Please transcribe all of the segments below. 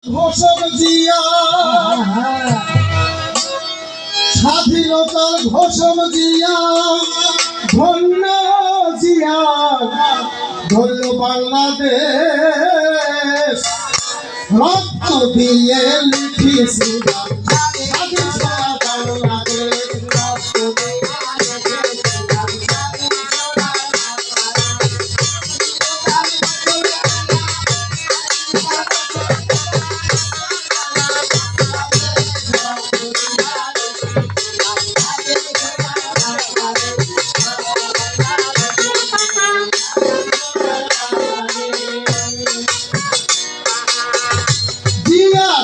ঘোষক জিয়া স্বাধীনতার ঘোষক জিয়া ধন্য জিয়া ধন্য বাংলাদেশ রক্ত দিয়ে লিখেছিলাম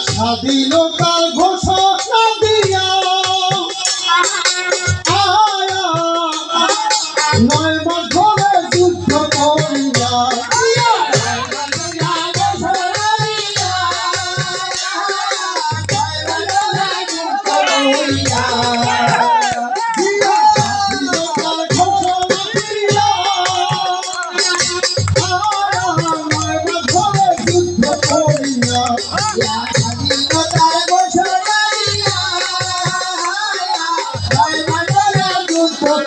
স্বাধীনতার ঘোষণা দিয়া নয় মাস ধরে যুদ্ধ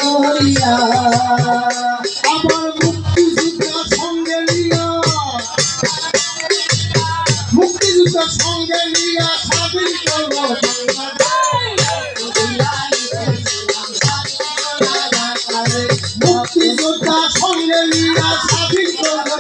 করিয়া আবার মুক্তিযুদ্ধের সঙ্গে নিয়া স্বাধীন করবো মুক্তিযোদ্ধার সঙ্গে নিয়া স্বাধীন করবো